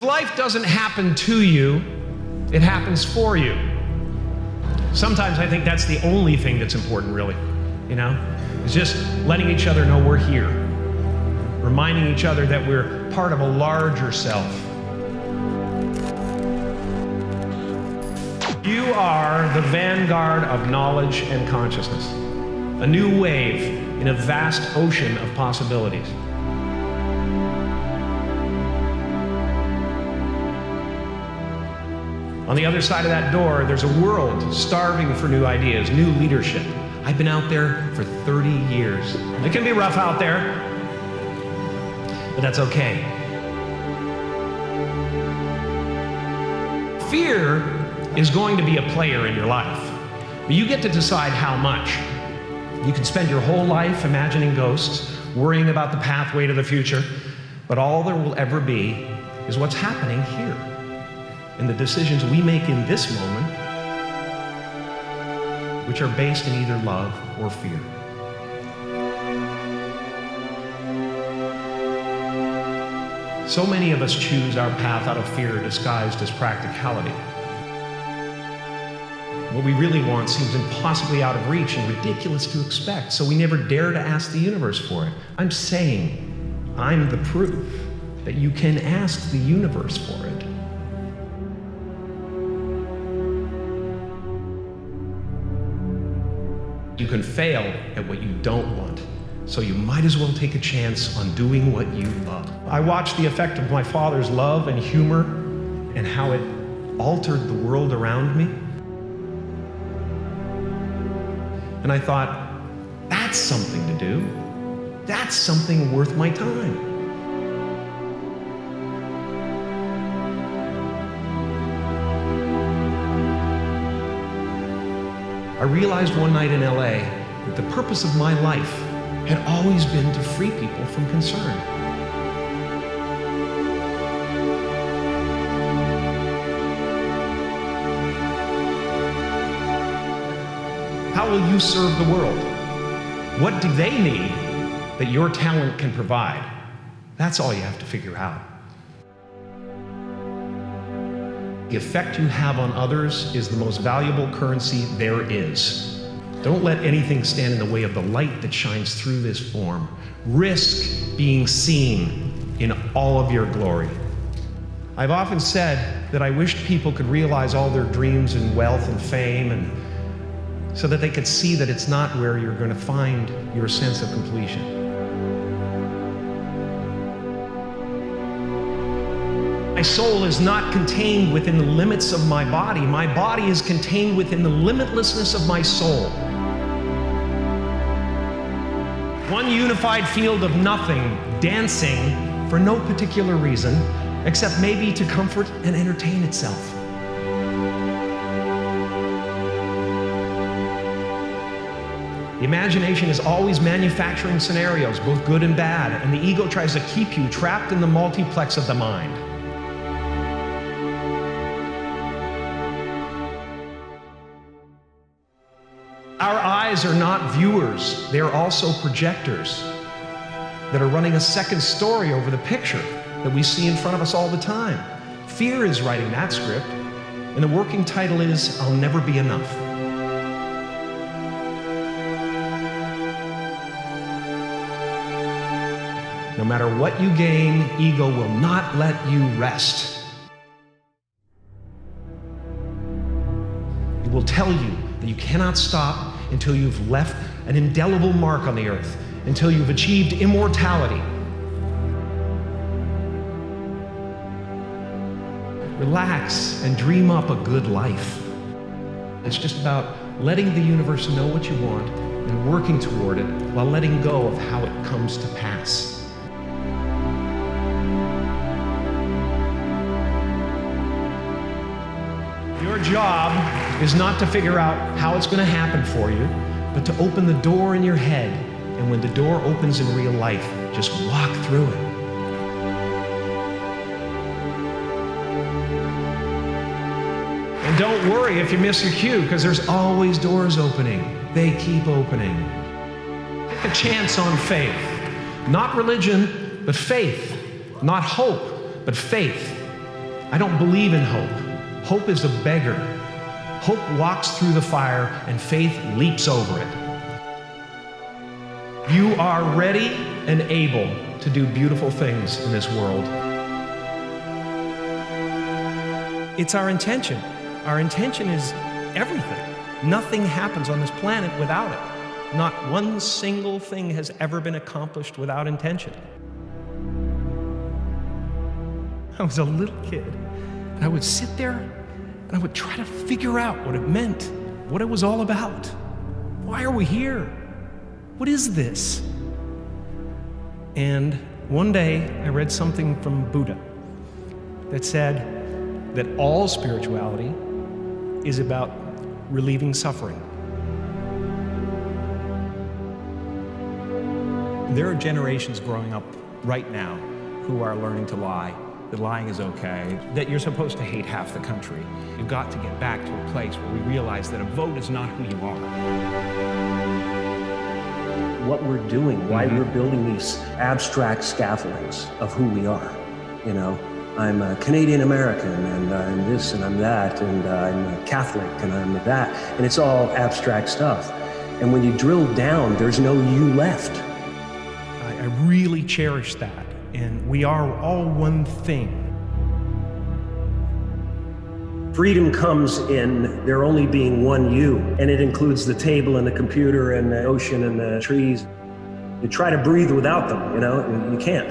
Life doesn't happen to you, it happens for you. Sometimes I think that's the only thing that's important, really, is just letting each other know we're here, reminding each other that we're part of a larger self. You are the vanguard of knowledge and consciousness, a new wave in a vast ocean of possibilities. On the other side of that door, there's a world starving for new ideas, new leadership. I've been out there for 30 years. It can be rough out there, but that's okay. Fear is going to be a player in your life, but you get to decide how much. You can spend your whole life imagining ghosts, worrying about the pathway to the future, but all there will ever be is what's happening here. And the decisions we make in this moment, which are based in either love or fear. So many of us choose our path out of fear disguised as practicality. What we really want seems impossibly out of reach and ridiculous to expect, so we never dare to ask the universe for it. I'm saying I'm the proof that you can ask the universe for it. You can fail at what you don't want, so you might as well take a chance on doing what you love. I watched the effect of my father's love and humor and how it altered the world around me. And I thought, that's something to do. That's something worth my time. I realized one night in LA that the purpose of my life had always been to free people from concern. How will you serve the world? What do they need that your talent can provide? That's all you have to figure out. The effect you have on others is the most valuable currency there is. Don't let anything stand in the way of the light that shines through this form. Risk being seen in all of your glory. I've often said that I wished people could realize all their dreams and wealth and fame, and so that they could see that it's not where you're going to find your sense of completion. My soul is not contained within the limits of my body. My body is contained within the limitlessness of my soul. One unified field of nothing, dancing for no particular reason, except maybe to comfort and entertain itself. The imagination is always manufacturing scenarios, both good and bad, and the ego tries to keep you trapped in the multiplex of the mind. Our eyes are not viewers, they are also projectors that are running a second story over the picture that we see in front of us all the time. Fear is writing that script, and the working title is, I'll Never Be Enough. No matter what you gain, ego will not let you rest. It will tell you that you cannot stop until you've left an indelible mark on the earth, until you've achieved immortality. Relax and dream up a good life. It's just about letting the universe know what you want and working toward it while letting go of how it comes to pass. Your job is not to figure out how it's going to happen for you, but to open the door in your head. And when the door opens in real life, just walk through it. And don't worry if you miss your cue, because there's always doors opening. They keep opening. Take a chance on faith. Not religion, but faith. Not hope, but faith. I don't believe in hope. Hope is a beggar. Hope walks through the fire and faith leaps over it. You are ready and able to do beautiful things in this world. It's our intention. Our intention is everything. Nothing happens on this planet without it. Not one single thing has ever been accomplished without intention. I was a little kid, and I would sit there and I would try to figure out what it meant, what it was all about. Why are we here? What is this? And one day I read something from Buddha that said that all spirituality is about relieving suffering. There are generations growing up right now who are learning to lie, that lying is okay, that you're supposed to hate half the country. You've got to get back to a place where we realize that a vote is not who you are. What we're doing, why we're building these abstract scaffoldings of who we are. You know, I'm a Canadian American, and I'm this, and I'm that, and I'm a Catholic, and I'm that, and it's all abstract stuff. And when you drill down, there's no you left. I really cherish that, and we are all one thing. Freedom comes in there only being one you, and it includes the table and the computer and the ocean and the trees. You try to breathe without them, you know, you can't.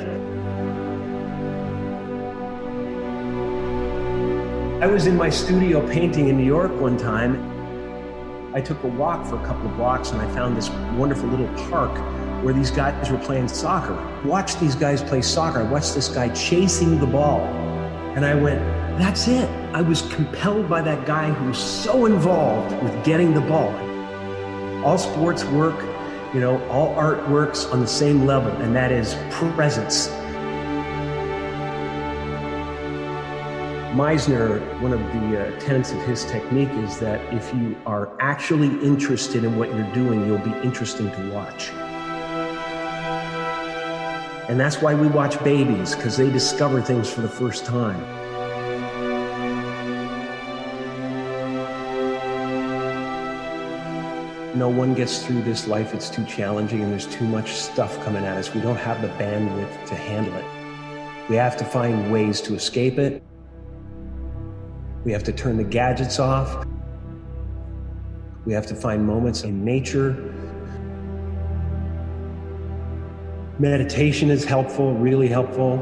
I was in my studio painting in New York one time. I took a walk for a couple of blocks and I found this wonderful little park where these guys were playing soccer. Watched these guys play soccer. I watched this guy chasing the ball. And I went, that's it. I was compelled by that guy who was so involved with getting the ball. All sports work, you know, all art works on the same level, and that is presence. Meisner, one of the tenets of his technique is that if you are actually interested in what you're doing, you'll be interesting to watch. And that's why we watch babies, because they discover things for the first time. No one gets through this life, it's too challenging and there's too much stuff coming at us. We don't have the bandwidth to handle it. We have to find ways to escape it. We have to turn the gadgets off. We have to find moments in nature. Meditation is helpful, really helpful.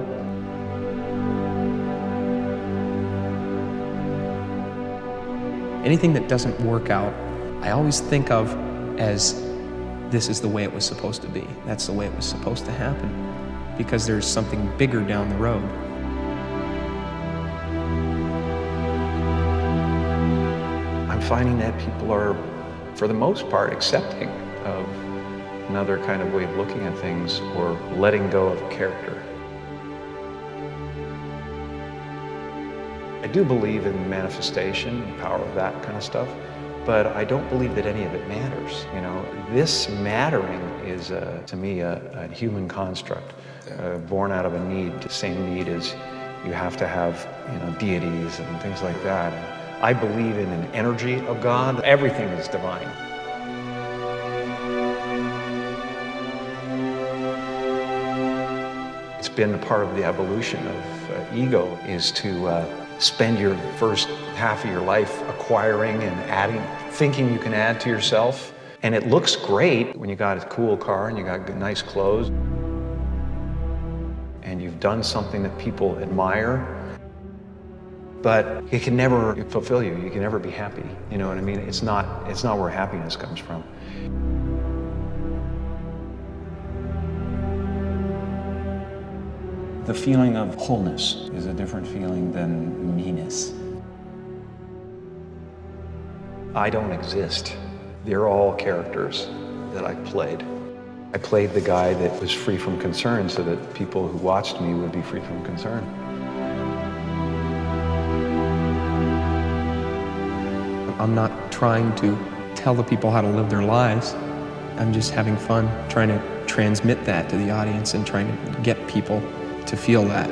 Anything that doesn't work out, I always think of as this is the way it was supposed to be. That's the way it was supposed to happen, because there's something bigger down the road. I'm finding that people are, for the most part, accepting of another kind of way of looking at things or letting go of a character. I do believe in manifestation and power of that kind of stuff, but I don't believe that any of it matters. You know, this mattering is, to me, a human construct, born out of a need. The same need as you have to have, you know, deities and things like that. I believe in an energy of God. Everything is divine. It's been a part of the evolution of ego is to spend your first half of your life acquiring and adding, thinking you can add to yourself. And it looks great when you got a cool car and you got nice clothes and you've done something that people admire, but it can never fulfill you. You can never be happy. You know what I mean? It's not where happiness comes from. The feeling of wholeness is a different feeling than meanness. I don't exist. They're all characters that I played. I played the guy that was free from concern so that people who watched me would be free from concern. I'm not trying to tell the people how to live their lives. I'm just having fun trying to transmit that to the audience and trying to get people to feel that.